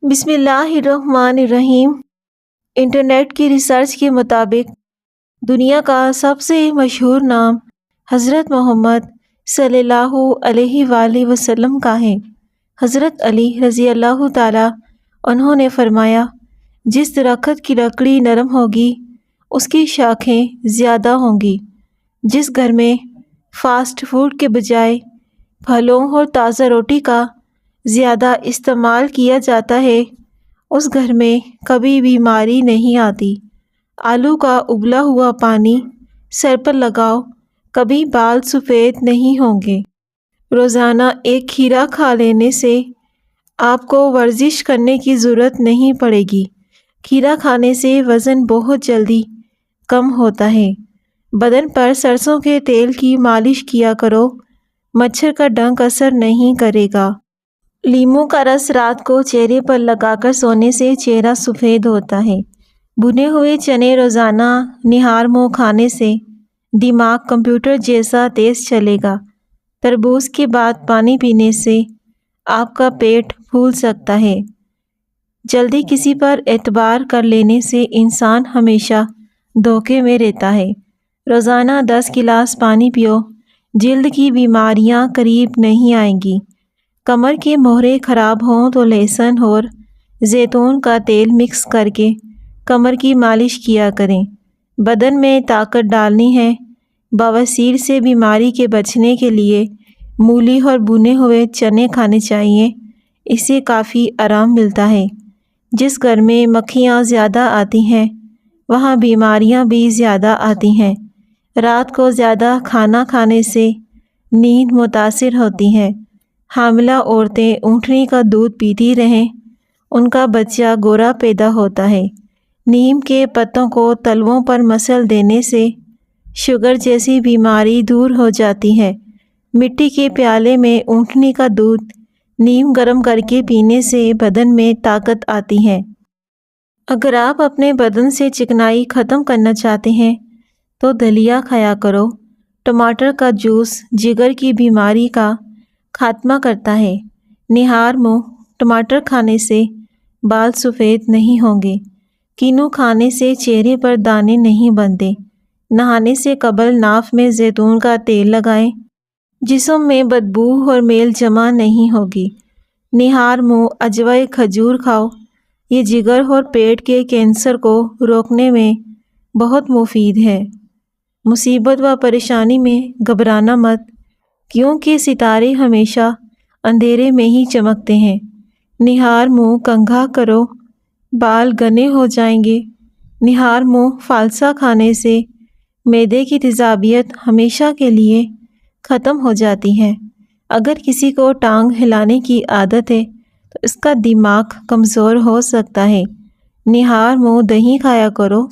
بسم اللہ الرحمن الرحیم۔ انٹرنیٹ کی ریسرچ کے مطابق دنیا کا سب سے مشہور نام حضرت محمد صلی اللہ علیہ وآلہ وسلم کا ہے۔ حضرت علی رضی اللہ تعالیٰ انہوں نے فرمایا، جس درخت کی لکڑی نرم ہوگی اس کی شاخیں زیادہ ہوں گی۔ جس گھر میں فاسٹ فوڈ کے بجائے پھلوں اور تازہ روٹی کا زیادہ استعمال کیا جاتا ہے اس گھر میں کبھی بیماری نہیں آتی۔ آلو کا ابلا ہوا پانی سر پر لگاؤ، کبھی بال سفید نہیں ہوں گے۔ روزانہ ایک کھیرا کھا لینے سے آپ کو ورزش کرنے کی ضرورت نہیں پڑے گی۔ کھیرا کھانے سے وزن بہت جلدی کم ہوتا ہے۔ بدن پر سرسوں کے تیل کی مالش کیا کرو، مچھر کا ڈنک اثر نہیں کرے گا۔ لیموں کا رس رات کو چہرے پر لگا کر سونے سے چہرہ سفید ہوتا ہے۔ بھنے ہوئے چنے روزانہ نہار منہ کھانے سے دماغ کمپیوٹر جیسا تیز چلے گا۔ تربوز کے بعد پانی پینے سے آپ کا پیٹ پھول سکتا ہے۔ جلدی کسی پر اعتبار کر لینے سے انسان ہمیشہ دھوکے میں رہتا ہے۔ روزانہ 10 گلاس پانی پیو، جلد کی بیماریاں قریب نہیں آئیں گی۔ کمر کے مہرے خراب ہوں تو لہسن اور زیتون کا تیل مکس کر کے کمر کی مالش کیا کریں۔ بدن میں طاقت ڈالنی ہے۔ بواسیر سے بیماری کے بچنے کے لیے مولی اور بھنے ہوئے چنے کھانے چاہیے، اس سے کافی آرام ملتا ہے۔ جس گھر میں مکھیاں زیادہ آتی ہیں وہاں بیماریاں بھی زیادہ آتی ہیں۔ رات کو زیادہ کھانا کھانے سے نیند متاثر ہوتی ہے۔ حاملہ عورتیں اونٹنی کا دودھ پیتی رہیں، ان کا بچہ گورا پیدا ہوتا ہے۔ نیم کے پتوں کو تلووں پر مسل دینے سے شوگر جیسی بیماری دور ہو جاتی ہے۔ مٹی کے پیالے میں اونٹنی کا دودھ نیم گرم کر کے پینے سے بدن میں طاقت آتی ہے۔ اگر آپ اپنے بدن سے چکنائی ختم کرنا چاہتے ہیں تو دلیا کھایا کرو۔ ٹماٹر کا جوس جگر کی بیماری کا خاتمہ کرتا ہے۔ نہار منہ ٹماٹر کھانے سے بال سفید نہیں ہوں گے۔ کینو کھانے سے چہرے پر دانے نہیں بنتے۔ نہانے سے قبل ناف میں زیتون کا تیل لگائیں، جسم میں بدبو اور میل جمع نہیں ہوگی۔ نہار منہ اجوائے کھجور کھاؤ، یہ جگر اور پیٹ کے کینسر کو روکنے میں بہت مفید ہے۔ مصیبت و پریشانی میں گھبرانا مت، کیونکہ ستارے ہمیشہ اندھیرے میں ہی چمکتے ہیں۔ نہار منہ کنگھا کرو، بال گھنے ہو جائیں گے۔ نہار منہ فالسا کھانے سے معدے کی تیزابیت ہمیشہ کے لیے ختم ہو جاتی ہے۔ اگر کسی کو ٹانگ ہلانے کی عادت ہے تو اس کا دماغ کمزور ہو سکتا ہے۔ نہار منہ دہی کھایا کرو،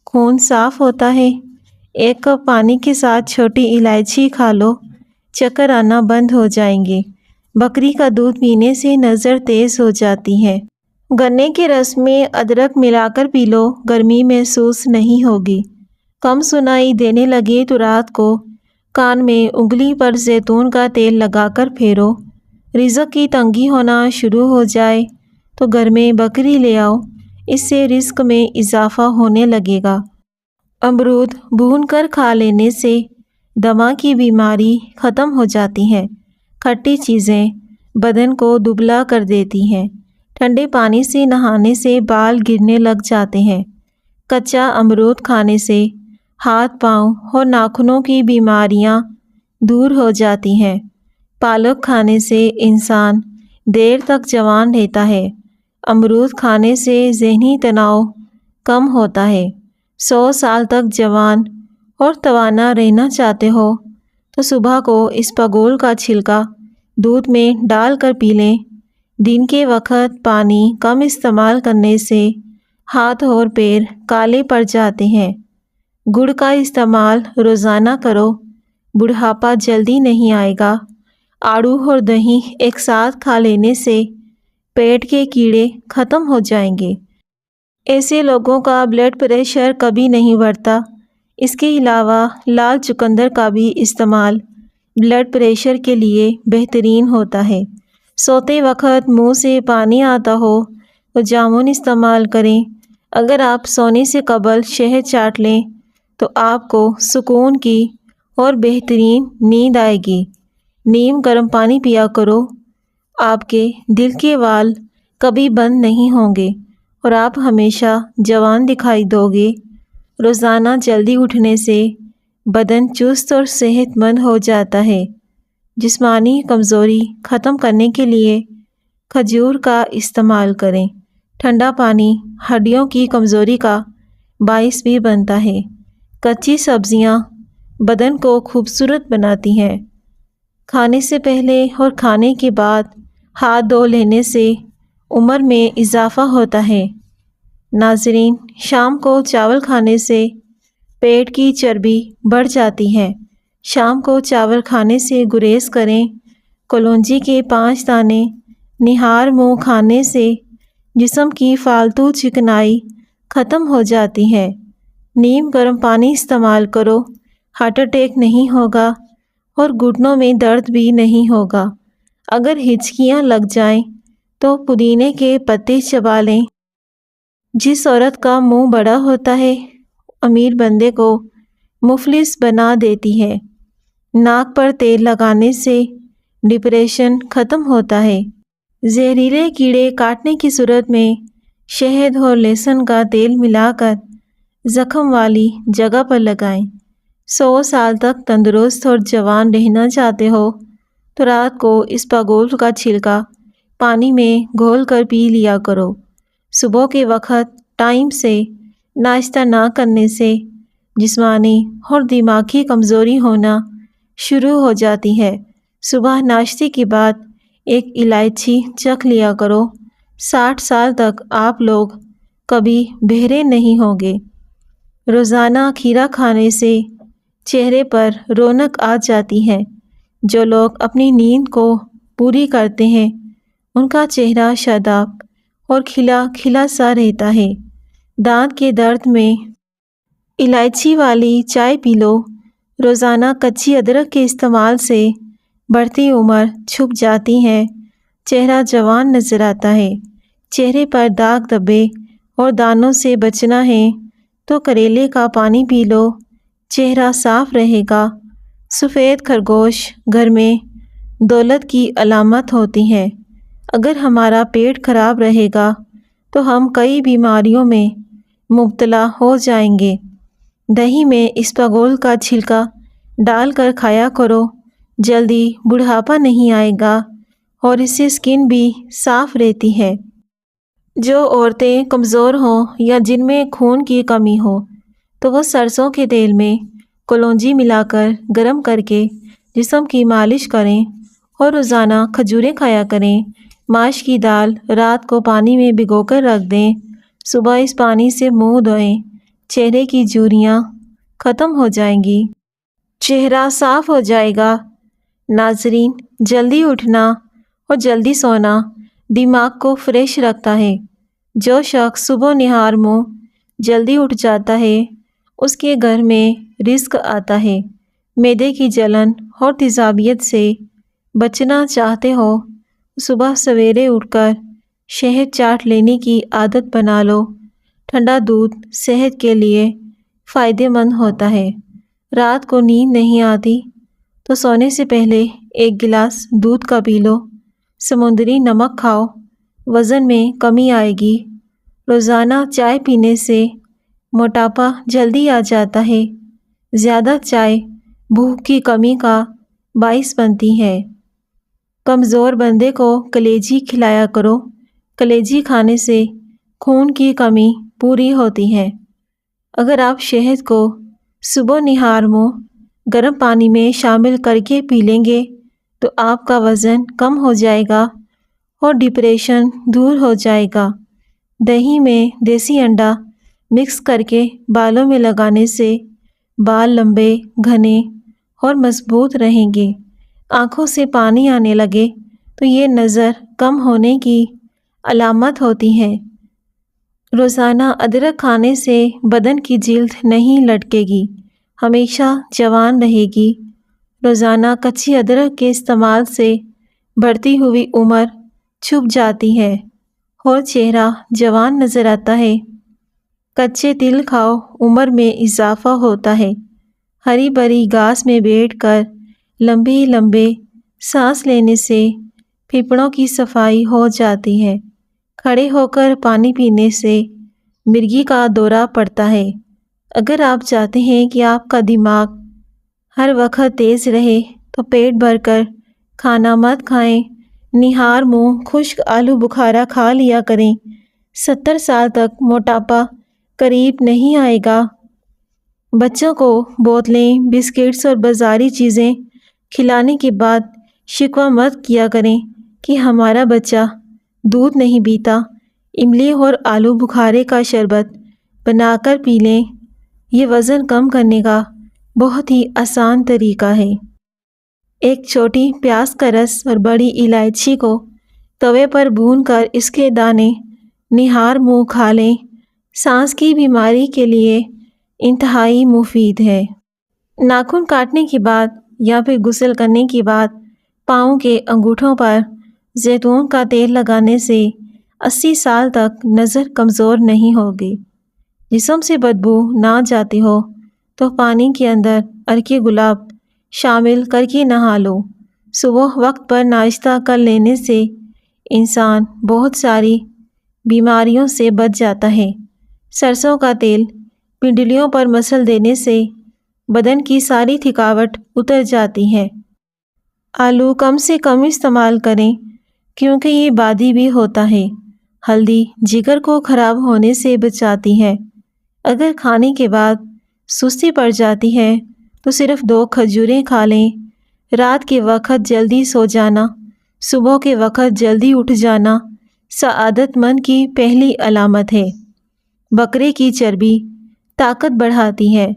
خون صاف ہوتا ہے۔ 1 کپ پانی کے ساتھ چھوٹی الائچی کھا لو، چکر آنا بند ہو جائیں گے۔ بکری کا دودھ پینے سے نظر تیز ہو جاتی ہے۔ گنے کے رس میں ادرک ملا کر پی لو، گرمی محسوس نہیں ہوگی۔ کم سنائی دینے لگے تو رات کو کان میں انگلی پر زیتون کا تیل لگا کر پھیرو۔ رزق کی تنگی ہونا شروع ہو جائے تو گھر میں بکری لے آؤ، اس سے رزق میں اضافہ ہونے لگے گا۔ امرود بھون کر کھا لینے سے دمہ کی بیماری ختم ہو جاتی ہے۔ کھٹی چیزیں بدن کو دبلا کر دیتی ہیں۔ ٹھنڈے پانی سے نہانے سے بال گرنے لگ جاتے ہیں۔ کچا امرود کھانے سے ہاتھ پاؤں اور ناخنوں کی بیماریاں دور ہو جاتی ہیں۔ پالک کھانے سے انسان دیر تک جوان رہتا ہے۔ امرود کھانے سے ذہنی تناؤ کم ہوتا ہے۔ 100 سال تک جوان اور توانا رہنا چاہتے ہو تو صبح کو اسپاغول کا چھلکا دودھ میں ڈال کر پی لیں۔ دن کے وقت پانی کم استعمال کرنے سے ہاتھ اور پیر کالے پڑ جاتے ہیں۔ گڑ کا استعمال روزانہ کرو، بڑھاپا جلدی نہیں آئے گا۔ آڑو اور دہی ایک ساتھ کھا لینے سے پیٹ کے کیڑے ختم ہو جائیں گے۔ ایسے لوگوں کا بلڈ پریشر کبھی نہیں بڑھتا۔ اس کے علاوہ لال چقندر کا بھی استعمال بلڈ پریشر کے لیے بہترین ہوتا ہے۔ سوتے وقت منہ سے پانی آتا ہو و جامن استعمال کریں۔ اگر آپ سونے سے قبل شہد چاٹ لیں تو آپ کو سکون کی اور بہترین نیند آئے گی۔ نیم گرم پانی پیا کرو، آپ کے دل کے وال کبھی بند نہیں ہوں گے اور آپ ہمیشہ جوان دکھائی دو گے۔ روزانہ جلدی اٹھنے سے بدن چست اور صحت مند ہو جاتا ہے۔ جسمانی کمزوری ختم کرنے کے لیے کھجور کا استعمال کریں۔ ٹھنڈا پانی ہڈیوں کی کمزوری کا باعث بھی بنتا ہے۔ کچی سبزیاں بدن کو خوبصورت بناتی ہیں۔ کھانے سے پہلے اور کھانے کے بعد ہاتھ دھو لینے سے عمر میں اضافہ ہوتا ہے۔ ناظرین، شام کو چاول کھانے سے پیٹ کی چربی بڑھ جاتی ہے۔ شام کو چاول کھانے سے گریز کریں۔ کلونجی کے 5 دانے نہار منہ کھانے سے جسم کی فالتو چکنائی ختم ہو جاتی ہے۔ نیم گرم پانی استعمال کرو، ہارٹ اٹیک نہیں ہوگا اور گھٹنوں میں درد بھی نہیں ہوگا۔ اگر ہچکیاں لگ جائیں تو پودینے کے پتے چبا لیں۔ جس عورت کا منہ بڑا ہوتا ہے امیر بندے کو مفلس بنا دیتی ہے۔ ناک پر تیل لگانے سے ڈپریشن ختم ہوتا ہے۔ زہریلے کیڑے کاٹنے کی صورت میں شہد اور لہسن کا تیل ملا کر زخم والی جگہ پر لگائیں۔ 100 سال تک تندرست اور جوان رہنا چاہتے ہو تو رات کو اسپاغول کا چھلکا پانی میں گھول کر پی لیا کرو۔ صبح کے وقت ٹائم سے ناشتہ نہ کرنے سے جسمانی اور دماغی کمزوری ہونا شروع ہو جاتی ہے۔ صبح ناشتے کے بعد ایک الائچی چکھ لیا کرو۔ 60 سال تک آپ لوگ کبھی بہرے نہیں ہوں گے۔ روزانہ کھیرا کھانے سے چہرے پر رونق آ جاتی ہے۔ جو لوگ اپنی نیند کو پوری کرتے ہیں ان کا چہرہ شاداب اور کھلا کھلا سا رہتا ہے۔ دانت کے درد میں الائچی والی چائے پی لو۔ روزانہ کچی ادرک کے استعمال سے بڑھتی عمر چھپ جاتی ہے، چہرہ جوان نظر آتا ہے۔ چہرے پر داغ دھبے اور دانوں سے بچنا ہے تو کریلے کا پانی پی لو، چہرہ صاف رہے گا۔ سفید خرگوش گھر میں دولت کی علامت ہوتی ہے۔ اگر ہمارا پیٹ خراب رہے گا تو ہم کئی بیماریوں میں مبتلا ہو جائیں گے۔ دہی میں اسپاغول کا چھلکا ڈال کر کھایا کرو، جلدی بڑھاپا نہیں آئے گا اور اس سے سکن بھی صاف رہتی ہے۔ جو عورتیں کمزور ہوں یا جن میں خون کی کمی ہو تو وہ سرسوں کے تیل میں کلونجی ملا کر گرم کر کے جسم کی مالش کریں اور روزانہ کھجوریں کھایا کریں۔ ماش کی دال رات کو پانی میں بھگو کر رکھ دیں، صبح اس پانی سے منہ دھوئیں، چہرے کی جھریاں ختم ہو جائیں گی، چہرہ صاف ہو جائے گا۔ ناظرین، جلدی اٹھنا اور جلدی سونا دماغ کو فریش رکھتا ہے۔ جو شخص صبح نہار منہ جلدی اٹھ جاتا ہے اس کے گھر میں رزق آتا ہے۔ معدے کی جلن اور تیزابیت سے بچنا چاہتے ہو صبح سویرے اٹھ کر شہد چاٹ لینے کی عادت بنا لو۔ ٹھنڈا دودھ صحت کے لیے فائدہ مند ہوتا ہے۔ رات کو نیند نہیں آتی تو سونے سے پہلے 1 گلاس دودھ کا پی لو۔ سمندری نمک کھاؤ، وزن میں کمی آئے گی۔ روزانہ چائے پینے سے موٹاپا جلدی آ جاتا ہے۔ زیادہ چائے بھوک کی کمی کا باعث بنتی ہے۔ کمزور بندے کو کلیجی کھلایا کرو۔ کلیجی کھانے سے خون کی کمی پوری ہوتی ہے۔ اگر آپ شہد کو صبح نہار منہ گرم پانی میں شامل کر کے پی لیں گے تو آپ کا وزن کم ہو جائے گا اور ڈپریشن دور ہو جائے گا۔ دہی میں دیسی انڈا مکس کر کے بالوں میں لگانے سے بال لمبے، گھنے اور مضبوط رہیں گے۔ آنکھوں سے پانی آنے لگے تو یہ نظر کم ہونے کی علامت ہوتی ہے۔ روزانہ ادرک کھانے سے بدن کی جلد نہیں لٹکے گی، ہمیشہ جوان رہے گی۔ روزانہ کچی ادرک کے استعمال سے بڑھتی ہوئی عمر چھپ جاتی ہے۔ اور چہرہ جوان نظر آتا ہے۔ کچے تل کھاؤ، عمر میں اضافہ ہوتا ہے۔ ہری بھری گھاس میں بیٹھ کر لمبے لمبے سانس لینے سے پھیپھڑوں کی صفائی ہو جاتی ہے۔ کھڑے ہو کر پانی پینے سے مرگی کا دورہ پڑتا ہے۔ اگر آپ چاہتے ہیں کہ آپ کا دماغ ہر وقت تیز رہے تو پیٹ بھر کر کھانا مت کھائیں، نہار منہ خشک آلو بخارا کھا لیا کریں۔ 70 سال تک موٹاپا قریب نہیں آئے گا۔ بچوں کو بوتلیں، بسکٹس اور بازاری چیزیں کھلانے کے بعد شکوہ مت کیا کریں کہ ہمارا بچہ دودھ نہیں پیتا۔ املی اور آلو بخارے کا شربت بنا کر پی لیں۔ یہ وزن کم کرنے کا بہت ہی آسان طریقہ ہے۔ ایک چھوٹی پیاز کا رس اور بڑی الائچی کو توے پر بھون کر اس کے دانے نہار منہ کھا لیں۔ سانس کی بیماری کے لیے انتہائی مفید ہے۔ ناخن کاٹنے کے بعد یا پھر غسل کرنے کے بعد پاؤں کے انگوٹھوں پر زیتون کا تیل لگانے سے 80 سال تک نظر کمزور نہیں ہوگی۔ جسم سے بدبو نہ جاتی ہو تو پانی کے اندر عرق گلاب شامل کر کے نہا لو۔ صبح وقت پر ناشتہ کر لینے سے انسان بہت ساری بیماریوں سے بچ جاتا ہے۔ سرسوں کا تیل پنڈلیوں پر مسل دینے سے بدن کی ساری تھکاوٹ اتر جاتی ہے۔ آلو کم سے کم استعمال کریں کیونکہ یہ بادی بھی ہوتا ہے۔ ہلدی جگر کو خراب ہونے سے بچاتی ہے۔ اگر کھانے کے بعد سستی پڑ جاتی ہے تو صرف 2 کھجوریں کھا لیں۔ رات کے وقت جلدی سو جانا، صبح کے وقت جلدی اٹھ جانا سعادت مند کی پہلی علامت ہے۔ بکرے کی چربی طاقت بڑھاتی ہے۔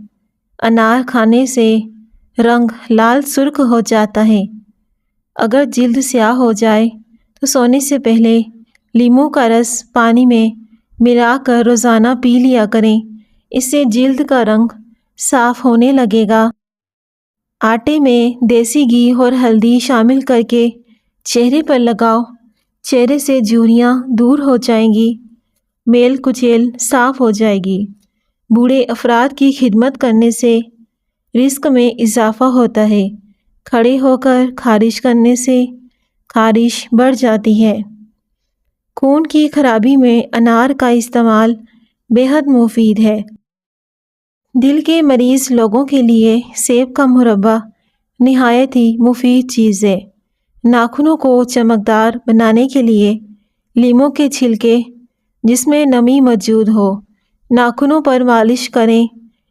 انار کھانے سے رنگ لال سرخ ہو جاتا ہے۔ اگر جلد سیاہ ہو جائے تو سونے سے پہلے لیموں کا رس پانی میں ملا کر روزانہ پی لیا کریں۔ اس سے جلد کا رنگ صاف ہونے لگے گا۔ آٹے میں دیسی گھی اور ہلدی شامل کر کے چہرے پر لگاؤ، چہرے سے جھریاں دور ہو جائیں گی، میل کچیل صاف ہو جائے گی۔ بوڑھے افراد کی خدمت کرنے سے رزق میں اضافہ ہوتا ہے۔ کھڑے ہو کر خارش کرنے سے خارش بڑھ جاتی ہے۔ خون کی خرابی میں انار کا استعمال بے حد مفید ہے۔ دل کے مریض لوگوں کے لیے سیب کا مربہ نہایت ہی مفید چیز ہے۔ ناخنوں کو چمکدار بنانے کے لیے لیموں کے چھلکے جس میں نمی موجود ہو ناخنوں پر مالش کریں۔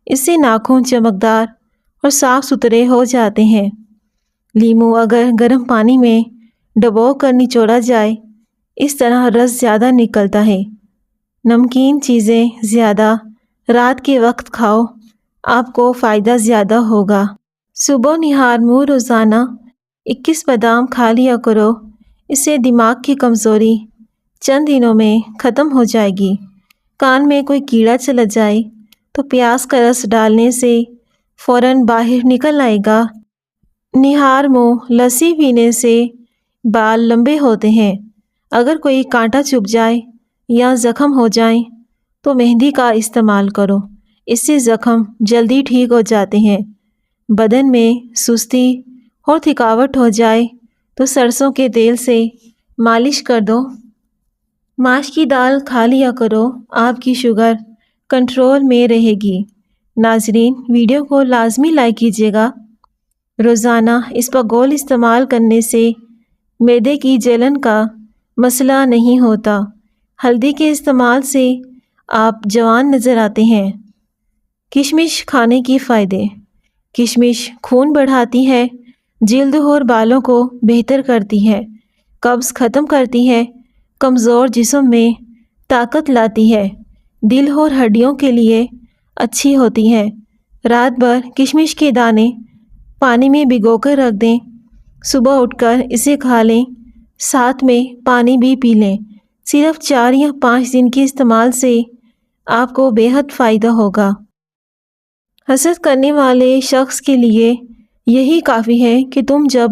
اس سے ناخن چمکدار اور صاف ستھرے ہو جاتے ہیں۔ لیموں اگر گرم پانی میں ڈبو کر نچوڑا جائے اس طرح رس زیادہ نکلتا ہے۔ نمکین چیزیں زیادہ رات کے وقت کھاؤ، آپ کو فائدہ زیادہ ہوگا۔ صبح نہار منہ روزانہ 21 بادام کھا لیا کرو۔ اس سے دماغ کی کمزوری چند دنوں میں ختم ہو جائے گی۔ کان میں کوئی کیڑا چلا جائے تو پیاز کا رس ڈالنے سے فوراً باہر نکل آئے گا۔ نہار منہ لسی پینے سے بال لمبے ہوتے ہیں۔ اگر کوئی کانٹا چبھ جائے یا زخم ہو جائیں تو مہندی کا استعمال کرو، اس سے زخم جلدی ٹھیک ہو جاتے ہیں۔ بدن میں سستی اور تھکاوٹ ہو جائے تو سرسوں کے تیل سے مالش کر دو۔ ماش کی دال کھا لیا کرو، آپ کی شوگر کنٹرول میں رہے گی۔ ناظرین، ویڈیو کو لازمی لائک کیجیے گا۔ روزانہ اسپاگول استعمال کرنے سے معدے کی جلن کا مسئلہ نہیں ہوتا۔ ہلدی کے استعمال سے آپ جوان نظر آتے ہیں۔ کشمش کھانے کے فائدے۔ کشمش خون بڑھاتی ہے، جلد اور بالوں کو بہتر کرتی ہے، قبض ختم کرتی ہے، کمزور جسم میں طاقت لاتی ہے، دل اور ہڈیوں کے لیے اچھی ہوتی ہے۔ رات بھر کشمش کے دانے پانی میں بھگو کر رکھ دیں، صبح اٹھ کر اسے کھا لیں، ساتھ میں پانی بھی پی لیں۔ صرف 4 یا 5 دن کے استعمال سے آپ کو بے حد فائدہ ہوگا۔ حسد کرنے والے شخص کے لیے یہی کافی ہے کہ تم جب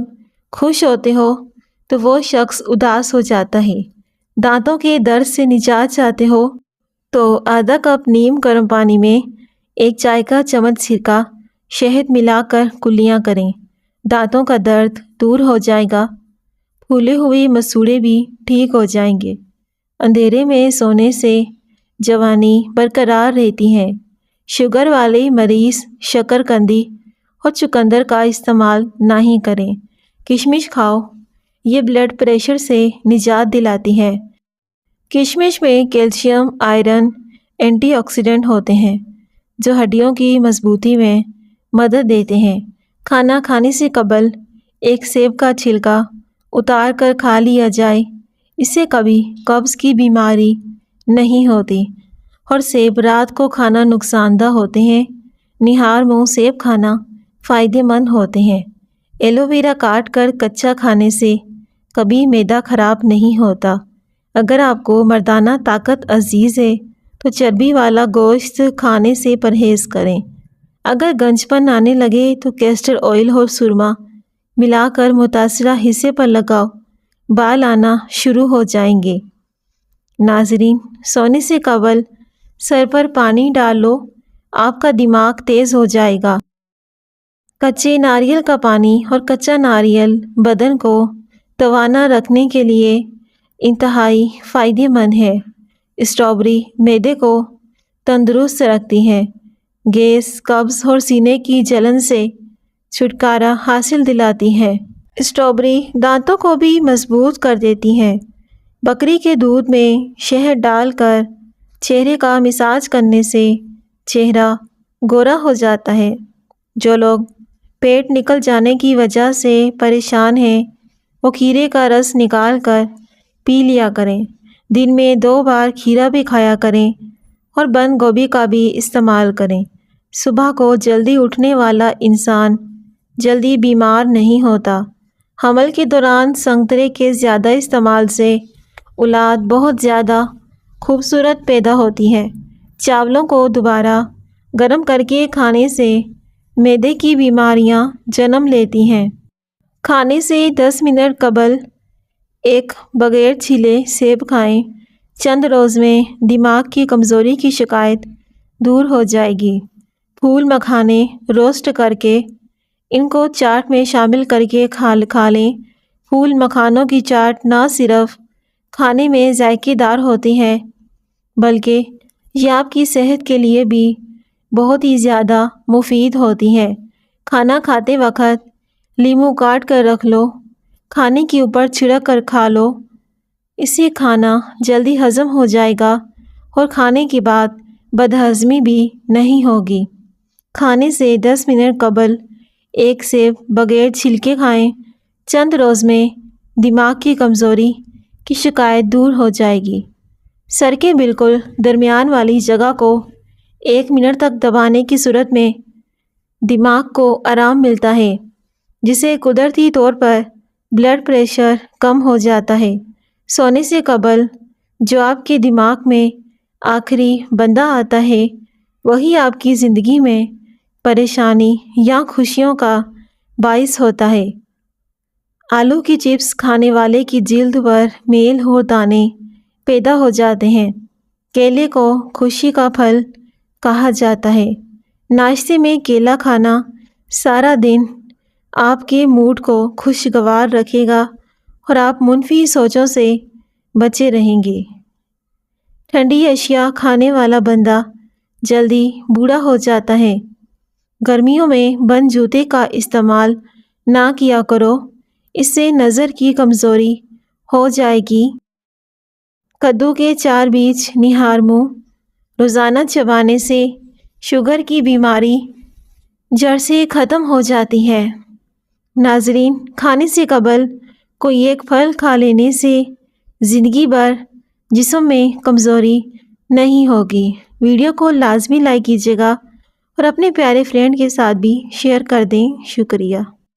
خوش ہوتے ہو تو وہ شخص اداس ہو جاتا ہے۔ دانتوں کے درد سے نجات چاہتے ہو تو آدھا کپ نیم گرم پانی میں 1 چائے کا چمچ سرکہ شہد ملا کر کلیاں کریں۔ دانتوں کا درد دور ہو جائے گا، پھولے ہوئے مسوڑے بھی ٹھیک ہو جائیں گے۔ اندھیرے میں سونے سے جوانی برقرار رہتی ہے۔ شوگر والے مریض شکرقندی اور چقندر کا استعمال نہ ہی کریں۔ کشمش کھاؤ، یہ بلڈ پریشر سے نجات دلاتی ہے۔ کشمش میں کیلشیم، آئرن، اینٹی آکسیڈنٹ ہوتے ہیں جو ہڈیوں کی مضبوطی میں مدد دیتے ہیں۔ کھانا کھانے سے قبل 1 سیب کا چھلکا اتار کر کھا لیا جائے، اس سے کبھی قبض کی بیماری نہیں ہوتی، اور سیب رات کو کھانا نقصان دہ ہوتے ہیں۔ نہار منہ سیب کھانا فائدہ مند ہوتے ہیں۔ ایلو ویرا کاٹ کر کچا کھانے سے کبھی معدہ خراب نہیں ہوتا۔ اگر آپ کو مردانہ طاقت عزیز ہے تو چربی والا گوشت کھانے سے پرہیز کریں۔ اگر گنج پن آنے لگے تو کیسٹر آئل اور سرما ملا کر متاثرہ حصے پر لگاؤ، بال آنا شروع ہو جائیں گے۔ ناظرین، سونے سے قبل سر پر پانی ڈال لو، آپ کا دماغ تیز ہو جائے گا۔ کچے ناریل کا پانی اور کچا ناریل بدن کو توانا رکھنے کے لیے انتہائی فائدہ مند ہے۔ اسٹرابیری معدے کو تندرست رکھتی ہے، گیس، قبض اور سینے کی جلن سے چھٹکارا حاصل دلاتی ہے۔ اسٹرابیری دانتوں کو بھی مضبوط کر دیتی ہے۔ بکری کے دودھ میں شہد ڈال کر چہرے کا مساج کرنے سے چہرہ گورا ہو جاتا ہے۔ جو لوگ پیٹ نکل جانے کی وجہ سے پریشان ہیں وہ کھیرے کا رس نکال کر پی لیا کریں۔ دن میں 2 بار کھیرا بھی کھایا کریں اور بند گوبھی کا بھی استعمال کریں۔ صبح کو جلدی اٹھنے والا انسان جلدی بیمار نہیں ہوتا۔ حمل کے دوران سنترے کے زیادہ استعمال سے اولاد بہت زیادہ خوبصورت پیدا ہوتی ہے۔ چاولوں کو دوبارہ گرم کر کے کھانے سے معدے کی بیماریاں جنم لیتی ہیں۔ کھانے سے 10 منٹ قبل 1 بغیر چھیلے سیب کھائیں۔ چند روز میں دماغ کی کمزوری کی شکایت دور ہو جائے گی۔ پھول مکھانے روسٹ کر کے ان کو چاٹ میں شامل کر کے کھا لیں۔ پھول مکھانوں کی چاٹ نہ صرف کھانے میں ذائقے دار ہوتی ہے بلکہ یہ آپ کی صحت کے لیے بھی بہت ہی زیادہ مفید ہوتی ہے۔ کھانا کھاتے وقت لیموں کاٹ کر رکھ لو، کھانے کے اوپر چھڑک کر کھا لو، اس سے کھانا جلدی ہضم ہو جائے گا اور کھانے کے بعد بدہضمی بھی نہیں ہوگی۔ کھانے سے 10 منٹ قبل 1 سیب بغیر چھلکے کھائیں۔ چند روز میں دماغ کی کمزوری کی شکایت دور ہو جائے گی۔ سر کے بالکل درمیان والی جگہ کو 1 منٹ تک دبانے کی صورت میں دماغ کو آرام ملتا ہے، جس سے قدرتی طور پر بلڈ پریشر کم ہو جاتا ہے۔ سونے سے قبل جو آپ کے دماغ میں آخری بندہ آتا ہے وہی آپ کی زندگی میں پریشانی یا خوشیوں کا باعث ہوتا ہے۔ آلو کی چپس کھانے والے کی جلد پر میل اور دانے پیدا ہو جاتے ہیں۔ کیلے کو خوشی کا پھل کہا جاتا ہے۔ ناشتے میں کیلا کھانا سارا دن آپ کے موڈ کو خوشگوار رکھے گا اور آپ منفی سوچوں سے بچے رہیں گے۔ ٹھنڈی اشیاء کھانے والا بندہ جلدی بوڑھا ہو جاتا ہے۔ گرمیوں میں بند جوتے کا استعمال نہ کیا کرو، اس سے نظر کی کمزوری ہو جائے گی۔ کدو کے 4 بیج نہار منہ روزانہ چبانے سے شوگر کی بیماری جڑ سے ختم ہو جاتی ہے۔ ناظرین، کھانے سے قبل کوئی ایک پھل کھا لینے سے زندگی بھر جسم میں کمزوری نہیں ہوگی۔ ویڈیو کو لازمی لائک کیجیے گا اور اپنے پیارے فرینڈ کے ساتھ بھی شیئر کر دیں۔ شکریہ۔